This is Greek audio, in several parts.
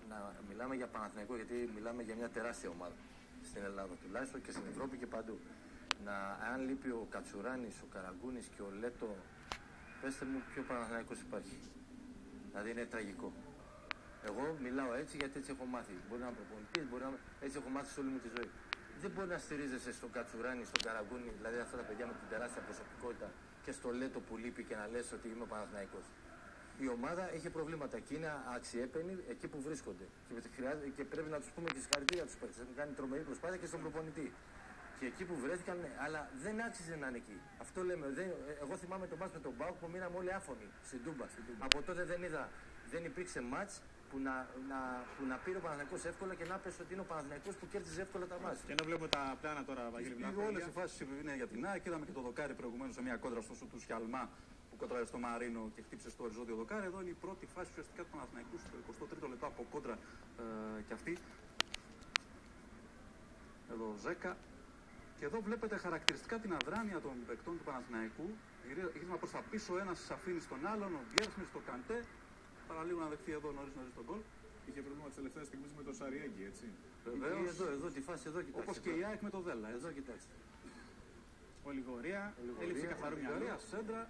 να μιλάμε για Παναθηναϊκό, γιατί μιλάμε για μια τεράστια ομάδα στην Ελλάδα τουλάχιστον και στην Ευρώπη και παντού. Αν λείπει ο Κατσουράνης, ο Καραγκούνης και ο Λέτο, πέστε μου ποιο Παναθηναϊκός υπάρχει. Δηλαδή είναι τραγικό. Εγώ μιλάω έτσι γιατί έτσι έχω μάθει. Μπορεί να είμαι προπονητής, έτσι έχω μάθει σε όλη μου τη ζωή. Δεν μπορεί να στηρίζεσαι στον Κατσουράνη, στον Καραγκούνη, δηλαδή αυτά τα παιδιά με την τεράστια προσωπικότητα και στο Λέτο που λείπει και να λες ότι είμαι Παναθηναϊκός. Η ομάδα έχει προβλήματα και είναι αξιέπαινοι εκεί που βρίσκονται. Και πρέπει να τους πούμε και συγχαρητήρια τους παίκτες. Έχουν κάνει τρομερή προσπάθεια και στον προπονητή. Και εκεί που βρέθηκαν, αλλά δεν άξιζε να είναι εκεί. Αυτό λέμε. Εγώ θυμάμαι τον μάτς με τον Μπάουκ που μείναμε όλοι άφωνοι στην Τούμπα. Από τότε δεν υπήρξε μάτς που να πήρε ο Παναθηναϊκός εύκολα και να πες ότι είναι ο Παναθηναϊκός που κέρδιζε εύκολα τα μάτς. Και να βλέπουμε τα πλάνα τώρα, Βαγγέλη. Όλες οι φάσεις είναι για την ΑΕΚ. Είδαμε και το δοκάρι προηγουμένως σε μια κόντρα στο σου του Σιαλμά που κόντραρε στο Μαρίνο και χτύπησε στο οριζόντιο δοκάρι. Εδώ είναι η πρώτη φάση ουσιαστικά του Παναθηναϊκού στο 23ο λεπτό από κόντρα και αυτή. Εδώ Ζέκα. Και εδώ βλέπετε χαρακτηριστικά την αδράνεια των παικτών του Παναθηναϊκού. Γύρισμα προς τα πίσω, ένας αφήνει στον άλλον, ο Γκέρσμιτ στο Καντέ. Παραλίγο να δεχτεί εδώ νωρίς τον γκολ. Είχε πρόβλημα τις τελευταίες στιγμές με το Σαριέγκη, έτσι. Βεβαίως. Εδώ, τη φάση εδώ κοιτάξτε. Όπως και η ΑΕΚ με το Δέλα. Εδώ κοιτάξτε. Ολιγορία, έλλειψη καθαρού μυαλού. Σέντρα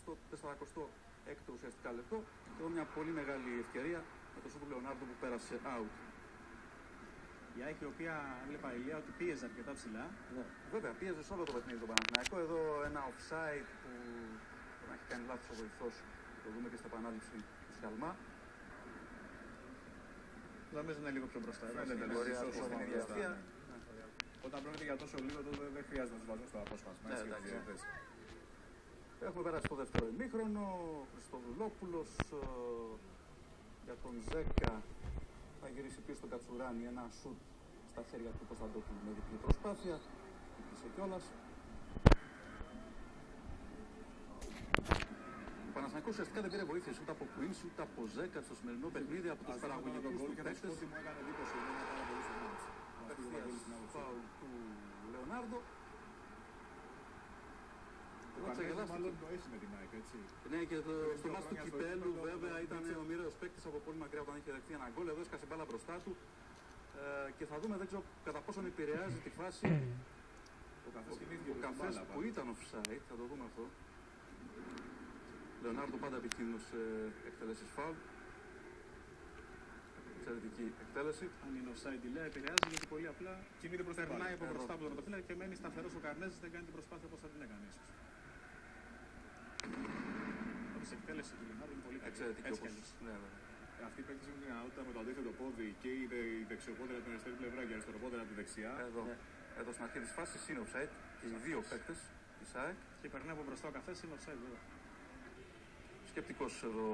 στο 46ο ουσιαστικά λεπτό. Και εδώ μια πολύ μεγάλη ευκαιρία με το σούτ του Λεωνάρντο που πέρασε out. Η ΑΕΚ η οποία έβλεπα Ηλία ότι πίεζε αρκετά ψηλά. Ναι. Βέβαια, πίεζε σε όλο το παιχνίδι το Παναθηναϊκό. Εδώ ένα offside που να έχει κάνει λάθος ο βοηθός. Το δούμε και στην επανάληψη του Σιαλμά. Νομίζω είναι λίγο πιο μπροστά. Όταν πρόκειται για τόσο λίγο, τότε δεν χρειάζεται να του βάζουμε στο απόσπασμα. Έχουμε περάσει το δεύτερο ημίχρονο. Χριστοδουλόπουλος για τον Ζέκα θα γυρίσει πίσω στον Κατσουράνη. Ένα σουτ στα χέρια του Κωνσταντόπουλου με διπλή προσπάθεια. Υπήρξε κιόλας. Ο Παναθηναϊκός ουσιαστικά δεν πήρε βοήθεια ούτε από Κουίνς ούτε από Ζέκα στο σημερινό παιχνίδι από τους παραγωγικούς του παίκτες. Μου έκανε εντύπωση, δεν έκανε πολύ στο μάτς. Φάουλ του Λεωνάρντο. Ο Κανέζος μάλλον το έχει με την ΑΕΚ, έτσι. Ναι, και στο μάτς του Κυπέλου βέβαια ήταν ο μοίραιος παίκτης από πολύ μακριά όταν είχε δεχτεί ένα γκολ. Εδώ έσκασε μπάλα μπροστά του. Και θα δούμε, δεν ξέρω κατά πόσον επηρεάζει τη φάση. Ο Καφές που ήταν offside, θα το δούμε αυτό. Λεωνάρντο πάντα επικίνδυνος σε εκτελέσεις φάουλ. Εξαιρετική εκτέλεση. Αν είναι offside λέει, επηρεάζει γιατί πολύ απλά κινείται προς τα περνάει από μπροστά από τον ρωτοφύλακα και μένει σταθερός ο Καρνέζης, δεν κάνει την προσπάθεια όπως θα την έκανε ίσως. Όμως η εκτέλεση του Λεωνάρντο είναι πολύ καλή. Εξαιρετική όπως. Ναι, αυτοί οι παίκτες έχουν την δυνατότητα με το αντίθετο πόδι και η δεξιοπόδια από την αριστερή πλευρά και η αριστεροπόδια από τη δεξιά. Εδώ στην αρχή της φάσης είναι offside και οι δύο παίκτες της ΑΕΚ. Και περνάει από μπροστά ο Καφές, είναι offside βέβαια. Σκεπτικός εδώ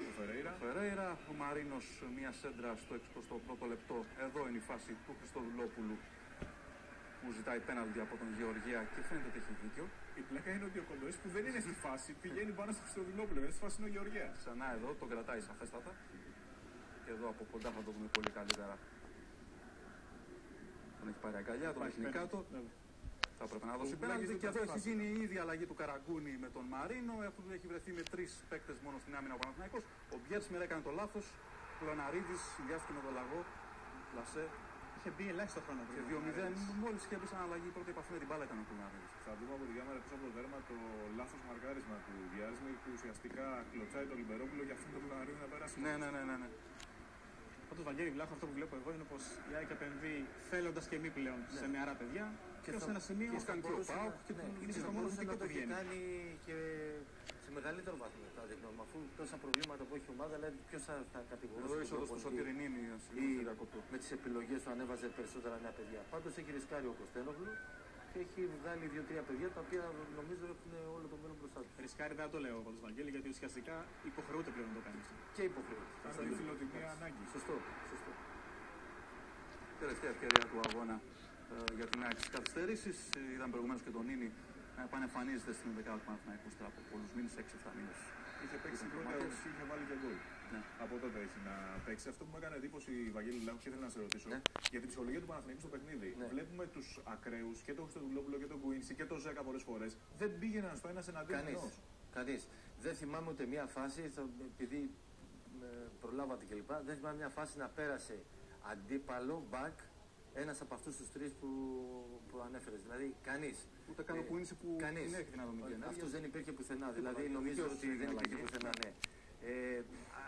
ο Φερέιρα. Ο Μαρίνος μια σέντρα στο 61ο λεπτό. Εδώ είναι η φάση του Χριστοδουλόπουλου που ζητάει πέναλτι από τον Γεωργία και φαίνεται ότι έχει δίκιο. Η πλάκα είναι ότι ο Κοντοής που δεν είναι στη φάση πηγαίνει πάνω στο Χριστοδουλόπουλο. Στη φάση είναι ο Γεωργίας. Ξανά εδώ τον κρατάει σαφέστατα. Και εδώ από κοντά θα το δούμε πολύ καλύτερα. Τον έχει πάρει αγκαλιά, τον έχει κάτω. Θα έπρεπε να δώσει πέναλτι. Και εδώ έχει γίνει η ίδια αλλαγή του Καραγκούνη με τον Μαρίνο. Έχει βρεθεί με τρεις παίκτες μόνο στην άμυνα ο Παναθηναϊκός. Ο Μπιέρσμερ έκανε το λάθος. Ο Λαναρίδης συνδυάστηκε με τον Λαγό. Λασέ. Είχε μπει ελάχιστα χρόνο πριν. Και 2-0. Μόλις είχε μπει σαν αλλαγή, η πρώτη επαφή με την μπάλα ήταν ο Λαναρίδης. Θα δούμε από τη κάμερα πίσω από το τέρμα το λάθος μαρκάρισμα του Μπιέρσμερ που ουσιαστικά κλωτσάει τον Λιμπερόπουλο για αυτόν τον Λαναρίδη να περάσει. Ναι. Πάντως, Βαγγέλη Βλάχο, αυτό που βλέπω εγώ είναι πως η ΑΕΚ επενδύει θέλοντας και μη πλέον σε νεαρά παιδιά. Και σε ένα σημείο κάνει και ο ΠΑΟΚ είναι στο μόνο θετικό που βγαίνει. Κάνει και σε μεγαλύτερο βαθμό τα δείγμα. Αφού τόσα προβλήματα που έχει η ομάδα, δηλαδή ποιος θα κατηγορήσει. Εδώ είσοδος του Σωτηρινίνη με τις επιλογές του ανέβαζε περισσότερα νέα παιδιά. Πάντως έχει ρισκάρει ο Κωστέλογλου και έχει βγάλει 2-3 παιδιά τα οποία νομίζω έχουν όλο το μέλλον μπροστά του. Ρισκάρει δεν το λέω από τον Βαγγέλη γιατί ουσιαστικά υποχρεούται πλέον να το κάνει. Και υποχρεούται. Κάνει φιλοτιμία ανάγκη. Σωστό. Τελευταία ευκαιρία του αγώνα για την ΑΕΚ στις καθυστερήσεις. Είδαμε προηγουμένως και τον Νίνη να επανεμφανίζεται στην 11η του Παναθηναϊκού στρα από πολλούς μήνες, 6-7 μήνες. Είχε παίξει την πρώτη αγώνα, είχε βάλει και γκολ. Ναι. Από τότε έχει να παίξει. Αυτό που μου έκανε εντύπωση, Βαγγέλη Λάχου, και ήθελα να σε ρωτήσω για την ψυχολογία του Παναθηναϊκού στο παιχνίδι. Βλέπουμε τους ακραίους και τον Χριστοδουλόπουλο και τον Κουίνση και τον Ζέκα πολλές φορές. Δεν πήγαιναν στο ένας εναντίον ενός. Κανείς. Δεν θυμάμαι ούτε μία φάση, επειδή προλάβατε κλπ. Δεν θυμάμαι μια φάση να πέρασε αντίπαλο, back, ένας από αυτούς τους τρεις που ανέφερες. Δηλαδή, κανείς. Ούτε καν ο Κουίνση που συνέχισε να δομηθεί. Αυτός δεν υπήρχε πουθενά. Δηλαδή, νομίζω ότι δεν υπήρχε πουθενά, ναι.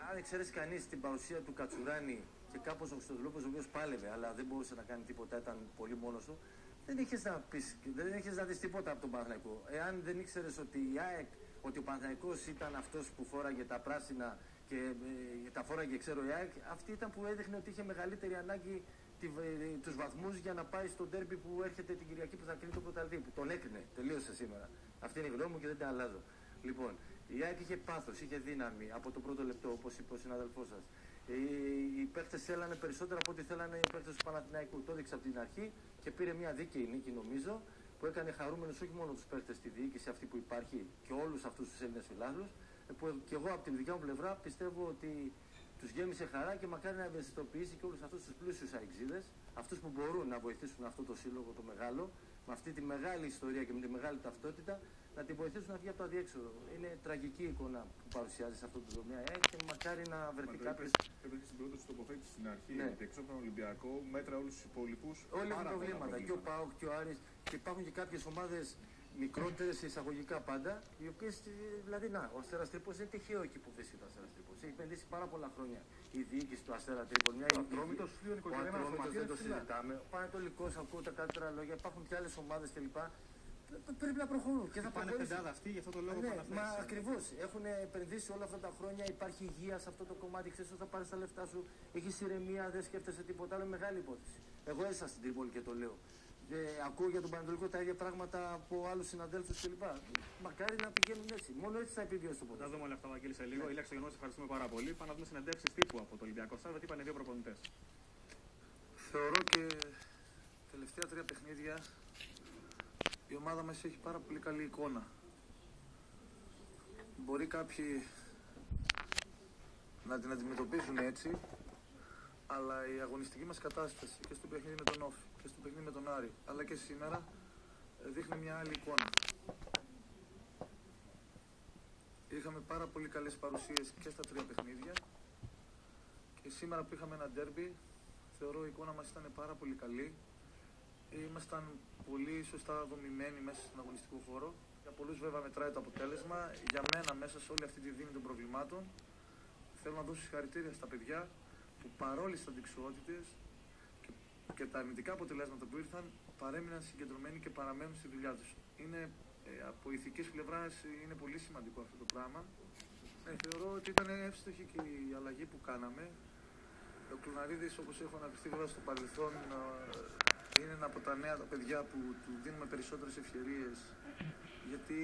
Αν εξαιρέσει κανείς την παρουσία του Κατσουράνη και κάπως ο Χριστοδουλόπουλος, ο οποίος πάλευε, αλλά δεν μπορούσε να κάνει τίποτα, ήταν πολύ μόνος του, δεν είχες να δεις τίποτα από τον Παναθηναϊκό. Εάν δεν ήξερες ότι ο Παναθηναϊκός ήταν αυτός που φόραγε τα πράσινα και τα φόραγε, ξέρω, η ΑΕΚ, αυτή ήταν που έδειχνε ότι είχε μεγαλύτερη ανάγκη τους βαθμούς για να πάει στο ντέρμπι που έρχεται την Κυριακή που θα κρίνει το πρωταθλητή. Που τον έκρινε, τελείωσε σήμερα. Αυτή είναι η γνώμη μου και δεν την αλλάζω. Λοιπόν, η ΑΕΚ είχε πάθος, είχε δύναμη από το πρώτο λεπτό, όπως είπε ο συναδελφός σας. Οι παίκτες θέλανε περισσότερα από ό,τι θέλανε οι παίκτες του Παναθηναϊκού. Το έδειξε από την αρχή και πήρε μια δίκαιη νίκη, νομίζω, που έκανε χαρούμενους όχι μόνο τους παίκτες στη διοίκηση αυτή που υπάρχει και όλους αυτούς τους Έλληνες φιλάθλους. Που και εγώ από την δικιά μου πλευρά πιστεύω ότι τους γέμισε χαρά και μακάρι να ευαισθητοποιήσει και όλους αυτούς τους πλούσιους αεξίδες, αυτούς που μπορούν να βοηθήσουν αυτό το σύλλογο το μεγάλο, με αυτή τη μεγάλη ιστορία και με τη μεγάλη ταυτότητα, να την βοηθήσουν να βγει από το αδιέξοδο. Είναι τραγική εικόνα που παρουσιάζει σε αυτό το τομέα και μακάρι να βρεθεί κάποιο. Έπαιξε στην πρώτη τοποθέτηση στην αρχή, ναι. Ότι έξω από τον Ολυμπιακό μέτρα όλους τους υπόλοιπους. Όλοι έχουν προβλήματα. Και ο ΠΑΟΚ και ο Άρης. Και υπάρχουν και κάποιες ομάδες μικρότερες εισαγωγικά πάντα, οι οποίες δηλαδή ο Αστέρας Τρίπολης είναι τυχαίο εκεί που βρίσκεται το Αστέρας Τρίπολης. Έχει επενδύσει πάρα πολλά χρόνια η διοίκηση του Αστέρα Τρίπολη. Ο Ατρόμητος δεν το συζητάμε. Ο Πανατολικός, ακούω τα καλύτερα λόγια. Υπάρχουν και άλλες ομάδες κλπ. Πρέπει να προχωρούν και θα πάνε πεντάδα αυτή για αυτό το λόγο. Ναι, μα ακριβώς. Έχουν επενδύσει όλα αυτά τα χρόνια. Υπάρχει υγεία σε αυτό το κομμάτι. Ξέρεις ότι θα πάρεις τα λεφτά σου. Έχεις ηρεμία, δεν σκέφτεσαι τίποτα άλλο. Μεγάλη υπόθεση. Εγώ έσα στην Τρίπολη και το λέω. Ακούω για τον Πανατολικό τα ίδια πράγματα από άλλους συναδέλφους κλπ. Μακάρι να πηγαίνουν έτσι. Μόνο έτσι θα επιβιώσει το ποδόσφαιρο. Θα δούμε όλα αυτά, Βαγγέλη, σε λίγο. Ηλία Ξογεννός, ευχαριστούμε πάρα πολύ. Πάμε να δούμε συνεντεύξεις τύπου από το Ολυμπιακό Στάδιο. Τι είπαν οι δύο προπονητές. Θεωρώ και τελευταία 3 παιχνίδια η ομάδα μας έχει πάρα πολύ καλή εικόνα. Μπορεί κάποιοι να την αντιμετωπίζουν έτσι, αλλά η αγωνιστική μας κατάσταση και στο παιχνίδι με τον Όφη και στο παιχνίδι με τον Άρη, αλλά και σήμερα δείχνει μια άλλη εικόνα. Είχαμε πάρα πολύ καλές παρουσίες και στα 3 παιχνίδια και σήμερα που είχαμε ένα ντέρμπι, θεωρώ η εικόνα μας ήταν πάρα πολύ καλή. Ήμασταν πολύ σωστά δομημένοι μέσα στον αγωνιστικό χώρο. Για πολλούς βέβαια μετράει το αποτέλεσμα. Για μένα μέσα σε όλη αυτή τη δίνη των προβλημάτων θέλω να δώσω συγχαρητήρια στα παιδιά που παρόλες τις αντικσοότητες και τα αρνητικά αποτελέσματα που ήρθαν παρέμειναν συγκεντρωμένοι και παραμένουν στη δουλειά τους. Είναι, από ηθικής πλευράς είναι πολύ σημαντικό αυτό το πράγμα. Θεωρώ ότι ήταν εύστοχη και η αλλαγή που κάναμε. Ο Κλουναρίδης, όπως έχω αναπτυχθεί βέβαια στο παρελθόν, είναι ένα από τα νέα τα παιδιά που του δίνουμε περισσότερες ευκαιρίες, γιατί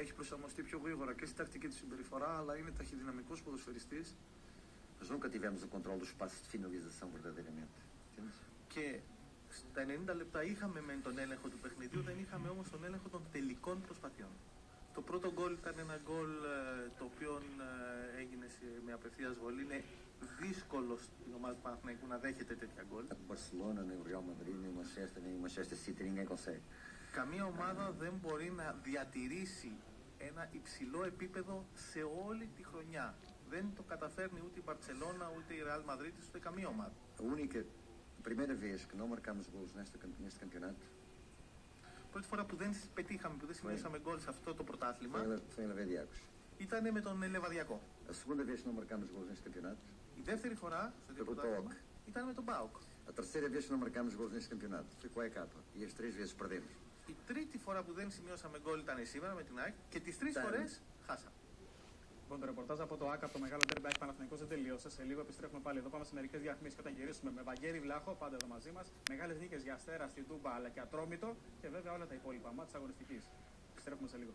έχει προσαρμοστεί πιο γρήγορα και στη τακτική του συμπεριφορά, αλλά είναι ταχυδυναμικός ποδοσφαιριστής. Nós nunca tivemos o controle do espaço de finalização verdadeiramente. Και στα 90 λεπτά είχαμε μεν τον έλεγχο του παιχνιδιού, δεν είχαμε όμως τον έλεγχο των τελικών προσπαθειών. Το πρώτο γκολ ήταν ένα γκολ το οποίο έγινε με απευθείας βολή. Είναι δύσκολο στην ομάδα του Παναθηναϊκού να δέχεται τέτοια γκολ. O Barcelona, nem o Real Madrid, nem o Manchester City, ninguém consegue. Καμία ομάδα δεν μπορεί να διατηρήσει ένα υψηλό επίπεδο σε όλη τη χρονιά. Δεν το καταφέρνει ούτε η Μπαρτσελώνα, ούτε η Real Madrid, ούτε καμία ομάδα. A primeira vez que não marcamos gols neste campeonato. Πρώτη φορά που δεν πετύχαμε, που δεν σημειώσαμε γκολ σε αυτό το πρωτάθλημα ήταν με τον Λεβαδιακό. A segunda vez que não marcamos gols neste campeonato. Η δεύτερη φορά στο ίδιο πρωτάθλημα ήταν με τον ΠΑΟΚ. A terceira vez que não marcamos gols neste campeonato foi com a EK e as 3 vezes perdemos. Η τρίτη φορά που δεν σημειώσαμε γκολ ήταν σήμερα με την ΑΕΚ και τις 3 φορές χάσαμε. Λοιπόν, το ρεπορτάζ από το ΑΚΑ από το μεγάλο ντέρμπι ΑΕΚ Παναθηναϊκός δεν τελείωσε. Σε λίγο επιστρέφουμε πάλι εδώ. Πάμε σε μερικές διαφημίσεις και όταν γυρίσουμε με Βαγγέλη Βλάχο, πάντα εδώ μαζί μας. Μεγάλες νίκες για Αστέρα, στην Τούμπα αλλά και Ατρόμητο και βέβαια όλα τα υπόλοιπα μάτς αγωνιστικής. Επιστρέφουμε σε λίγο.